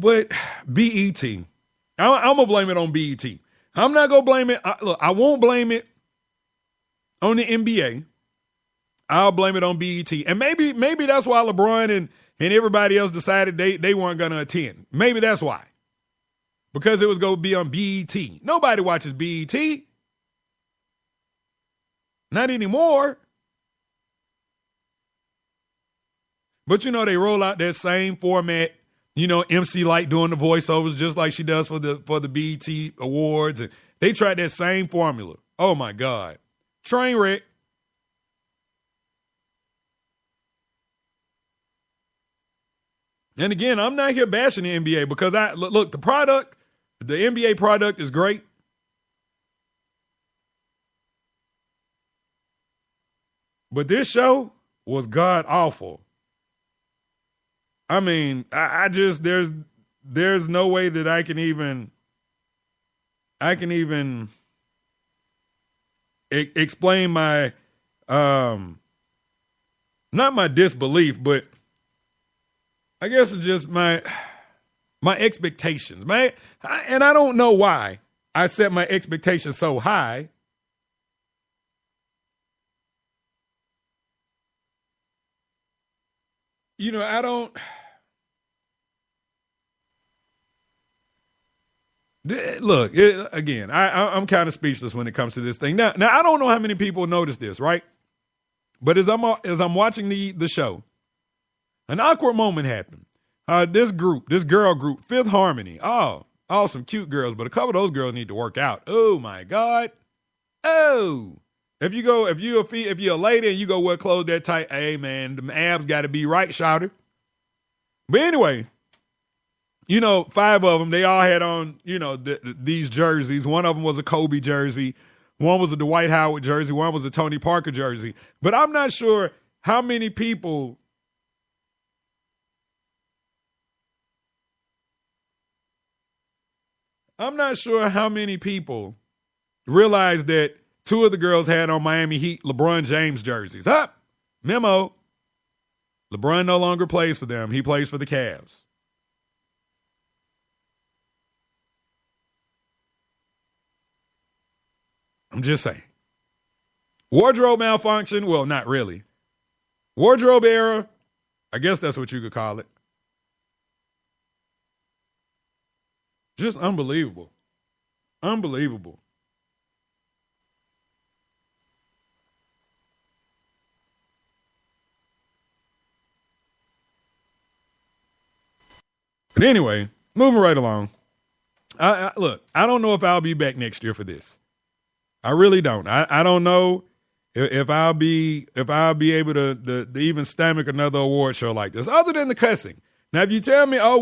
but BET. I'm gonna blame it on BET. I'm not gonna blame it. Look, I won't blame it on the NBA. I'll blame it on BET. And maybe that's why LeBron and everybody else decided they weren't gonna attend. Maybe that's why. Because it was gonna be on BET. Nobody watches BET. Not anymore. But they roll out that same format. MC Light doing the voiceovers just like she does for the BET Awards. And they tried that same formula. Oh my God. Train wreck. And again, I'm not here bashing the NBA because look, the NBA product is great. But this show was god awful. I mean, I just there's no way that I can even explain my not my disbelief, but I guess it's just my expectations, man. And I don't know why I set my expectations so high. I don't. Look, again, I'm kind of speechless when it comes to this thing. Now I don't know how many people notice this, right? But as I'm watching the show, an awkward moment happened. This girl group, Fifth Harmony. Oh, awesome, cute girls, but a couple of those girls need to work out. Oh my God. Oh. If you're a lady and you go wear clothes that tight, hey man, the abs got to be right, shouter. But anyway, 5 of them, they all had on, these jerseys. One of them was a Kobe jersey. One was a Dwight Howard jersey. One was a Tony Parker jersey. But I'm not sure how many people realize that 2 of the girls had on Miami Heat LeBron James jerseys. Up! Memo. LeBron no longer plays for them. He plays for the Cavs. I'm just saying. Wardrobe malfunction? Well, not really. Wardrobe error? I guess that's what you could call it. Just unbelievable. Unbelievable. But anyway, moving right along. Look, I don't know if I'll be back next year for this. I really don't. I don't know if I'll be able to even stomach another award show like this, other than the cussing. Now, if you tell me, how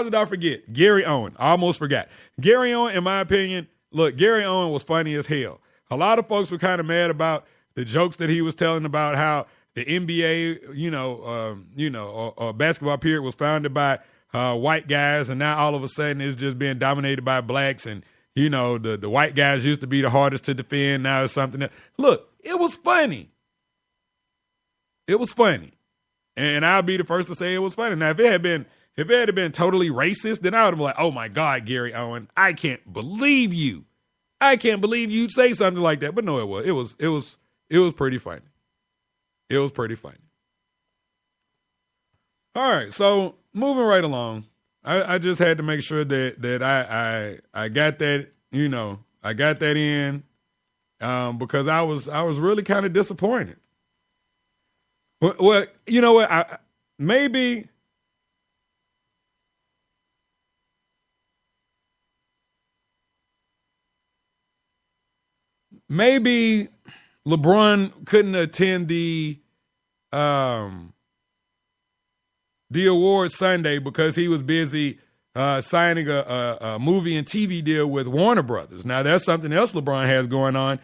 did I forget? Gary Owen. I almost forgot. Gary Owen, in my opinion, look, Gary Owen was funny as hell. A lot of folks were kind of mad about the jokes that he was telling about how the NBA, basketball period was founded by white guys, and now all of a sudden it's just being dominated by blacks, and the white guys used to be the hardest to defend. Now it's something that, look, it was funny. It was funny. And I'll be the first to say it was funny. Now, if it had been totally racist, then I would have been like, oh my God, Gary Owen, I can't believe you. I can't believe you'd say something like that. But no, it was pretty funny. It was pretty funny. All right, so moving right along. I just had to make sure that I got that, I got that in because I was really kind of disappointed. Well, you know what? Maybe LeBron couldn't attend the award Sunday because he was busy signing a movie and TV deal with Warner Brothers. Now, that's something else LeBron has going on.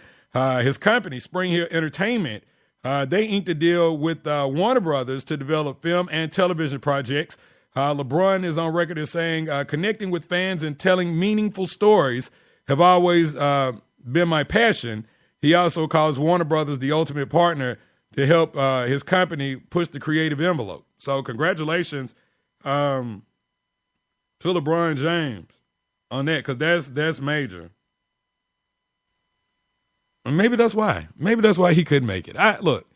His company, Spring Hill Entertainment, they inked a deal with Warner Brothers to develop film and television projects. LeBron is on record as saying, connecting with fans and telling meaningful stories have always been my passion. He also calls Warner Brothers the ultimate partner to help his company push the creative envelope. So congratulations to LeBron James on that because that's major. And maybe that's why. Maybe that's why he couldn't make it. Look,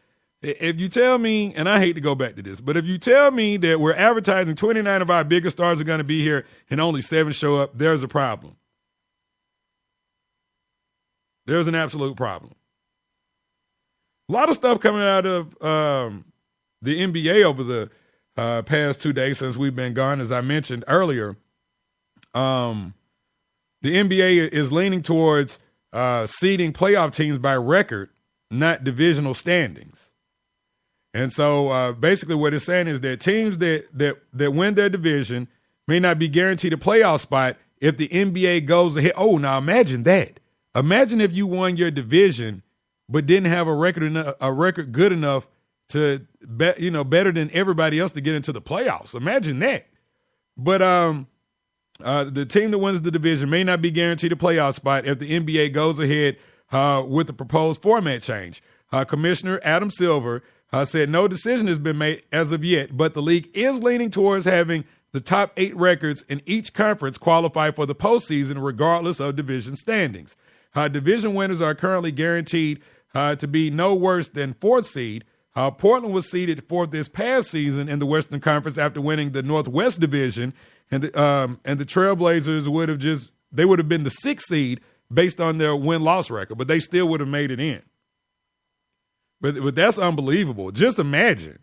if you tell me, and I hate to go back to this, but if you tell me that we're advertising 29 of our biggest stars are going to be here and only 7 show up, there's a problem. There's an absolute problem. A lot of stuff coming out of the NBA over the past 2 days since we've been gone. As I mentioned earlier, the NBA is leaning towards seeding playoff teams by record, not divisional standings. And so basically what it's saying is that teams that win their division may not be guaranteed a playoff spot if the NBA goes ahead. Oh, now imagine that. Imagine if you won your division but didn't have a record good enough to better than everybody else to get into the playoffs. Imagine that. But the team that wins the division may not be guaranteed a playoff spot if the NBA goes ahead with the proposed format change. Commissioner Adam Silver said no decision has been made as of yet, but the league is leaning towards having the top 8 records in each conference qualify for the postseason regardless of division standings. Division winners are currently guaranteed to be no worse than 4th seed. Portland was seeded 4th this past season in the Western Conference after winning the Northwest Division, and the Trailblazers would have been the 6th seed based on their win-loss record, but they still would have made it in. But that's unbelievable. Just imagine,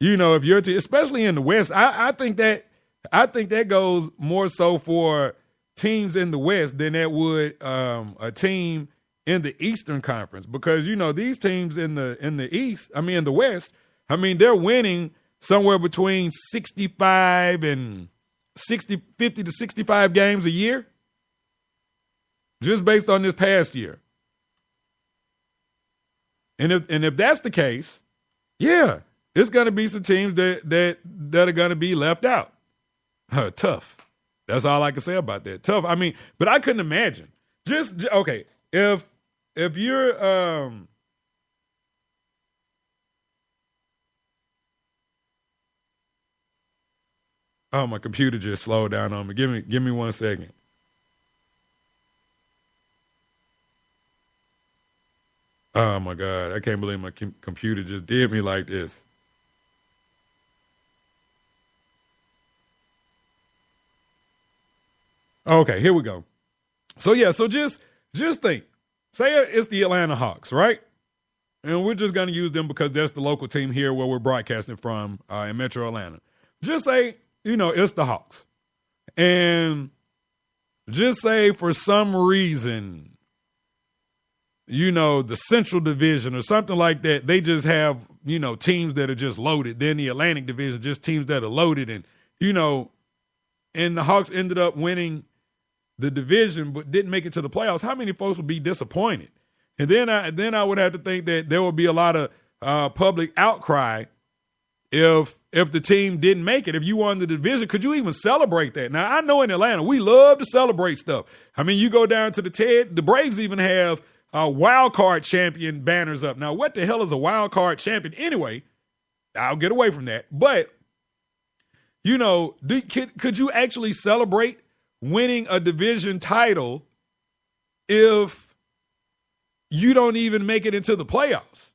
if you're especially in the West. I think that goes more so for teams in the West than that would a team in the Eastern Conference, because these teams in the East, in the West, they're winning somewhere between 65 and 50 to 65 games a year, just based on this past year. And if that's the case, yeah, it's going to be some teams that are going to be left out. Tough. That's all I can say about that. Tough. But I couldn't imagine. Okay, if you're oh, my computer just slowed down on me. Give me 1 second. Oh, my God. I can't believe my computer just did me like this. Okay, here we go. So just think. Say it's the Atlanta Hawks, right? And we're just going to use them because that's the local team here where we're broadcasting from in Metro Atlanta. Just say, it's the Hawks. And just say for some reason, the Central Division or something like that, they just have, teams that are just loaded. Then the Atlantic Division, just teams that are loaded. And, and the Hawks ended up winning the division but didn't make it to the playoffs. How many folks would be disappointed? And then I would have to think that there would be a lot of public outcry if the team didn't make it. If you won the division, could you even celebrate that? Now, I know in Atlanta, we love to celebrate stuff. You go down to the Braves even have wild card champion banners up. Now, what the hell is a wild card champion? Anyway, I'll get away from that. But, could you actually celebrate winning a division title if you don't even make it into the playoffs?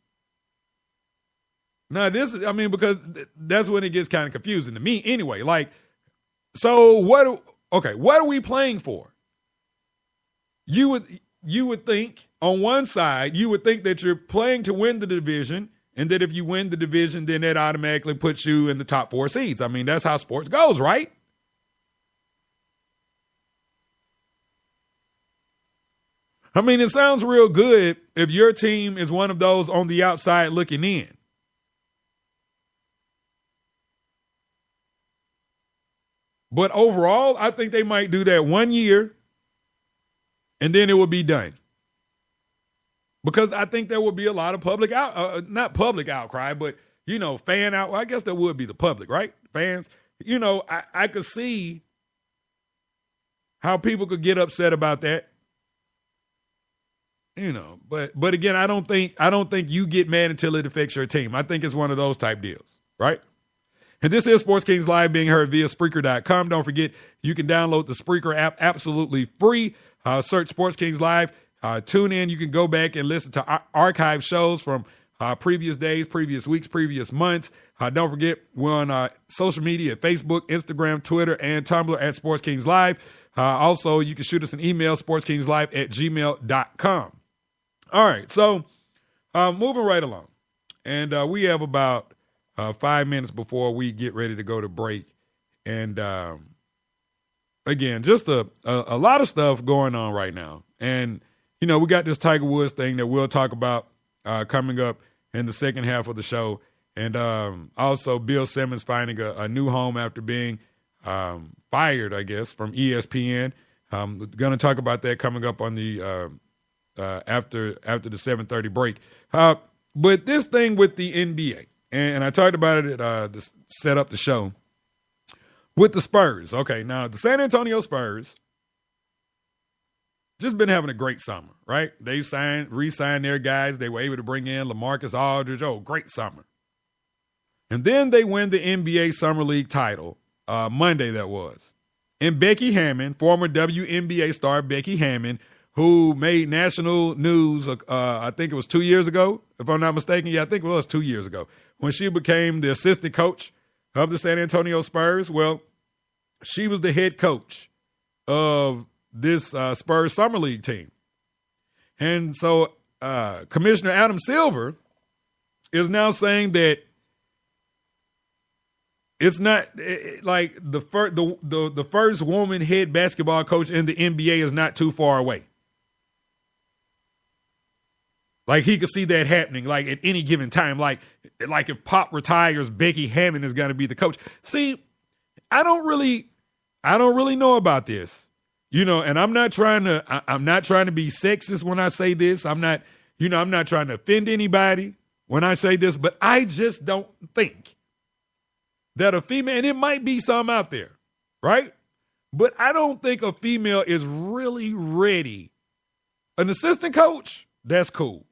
Now, because that's when it gets kind of confusing to me anyway. So what are we playing for? You would think on one side, you would think that you're playing to win the division, and that if you win the division, then that automatically puts you in the top 4 seeds. That's how sports goes, right? It sounds real good if your team is one of those on the outside looking in. But overall, I think they might do that 1 year, and then it will be done. Because I think there will be a lot of not public outcry, but, fan out. Well, I guess that would be the public, right? Fans. I could see how people could get upset about that. But again, I don't think you get mad until it affects your team. I think it's one of those type deals, right? And this is Sports Kings Live, being heard via Spreaker.com. Don't forget, you can download the Spreaker app absolutely free. Search Sports Kings Live. Tune in. You can go back and listen to archive shows from previous days, previous weeks, previous months. Don't forget, we're on social media at Facebook, Instagram, Twitter, and Tumblr at Sports Kings Live. Also, you can shoot us an email, sportskingslive@gmail.com. All right, so moving right along. And we have about 5 minutes before we get ready to go to break. And again, just a lot of stuff going on right now. And, we got this Tiger Woods thing that we'll talk about coming up in the second half of the show. And also Bill Simmons finding a new home after being fired, I guess, from ESPN. Going to talk about that coming up on the after the 7:30 break. But this thing with the NBA, and I talked about it to set up the show, with the Spurs. Okay, now the San Antonio Spurs just been having a great summer, right? They've re-signed their guys. They were able to bring in LaMarcus Aldridge. Oh, great summer. And then they win the NBA Summer League title, Monday that was. And Becky Hammon, former WNBA star Becky Hammon, who made national news, I think it was 2 years ago, if I'm not mistaken. Yeah, I think it was 2 years ago, when she became the assistant coach of the San Antonio Spurs. Well, she was the head coach of this Spurs Summer League team. And so Commissioner Adam Silver is now saying that it's not like the first woman head basketball coach in the NBA is not too far away. Like, he could see that happening, like, at any given time. Like if Pop retires, Becky Hammon is going to be the coach. See, I don't really know about this, and I'm not trying to be sexist when I say this. I'm not trying to offend anybody when I say this, but I just don't think that a female, and it might be some out there, right? But I don't think a female is really ready. An assistant coach, that's cool.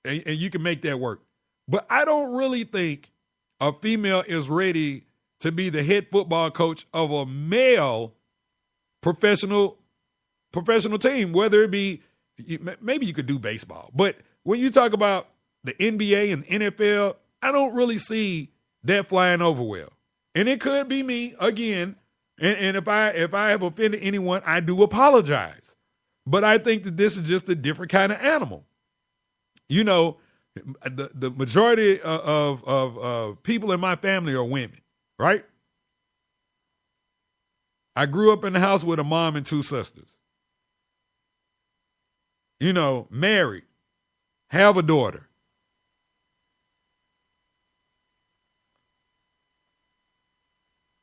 And you can make that work. But I don't really think a female is ready to be the head football coach of a male professional team, whether it be, maybe you could do baseball. But when you talk about the NBA and NFL, I don't really see that flying over well. And it could be me again. And if I have offended anyone, I do apologize. But I think that this is just a different kind of animal. The majority of people in my family are women, right? I grew up in the house with a mom and two sisters. Married, have a daughter.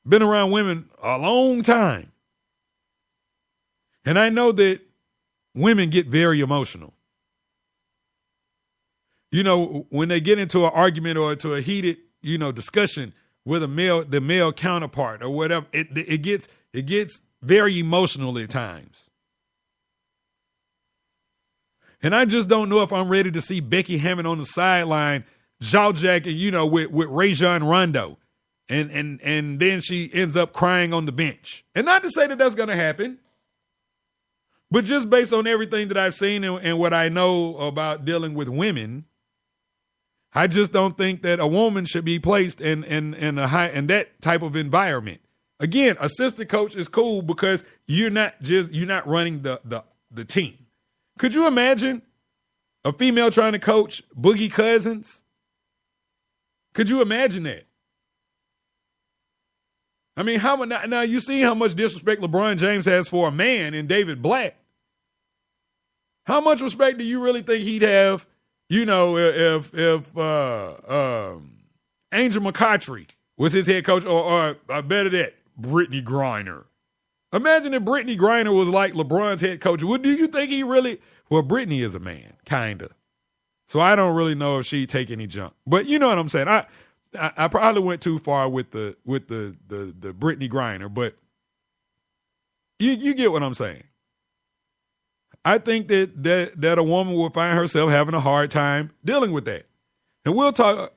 Been around women a long time. And I know that women get very emotional. When they get into an argument or to a heated, discussion with the male counterpart or whatever, it gets very emotional at times. And I just don't know if I'm ready to see Becky Hammon on the sideline, jaw-jacking, with Rajon Rondo. And then she ends up crying on the bench. And not to say that that's going to happen, but just based on everything that I've seen and what I know about dealing with women, I just don't think that a woman should be placed in that type of environment. Again, assistant coach is cool because you're not running the team. Could you imagine a female trying to coach Boogie Cousins? Could you imagine that? I mean, now you see how much disrespect LeBron James has for a man in David Blatt. How much respect do you really think he'd have, if Angel McCoughtry was his head coach, or better that, Brittany Griner. Imagine if Brittany Griner was like LeBron's head coach. What do you think he really? Well, Brittany is a man, kinda. So I don't really know if she'd take any jump. But you know what I'm saying. I probably went too far with the Brittany Griner, but you get what I'm saying. I think that a woman will find herself having a hard time dealing with that. And we'll talk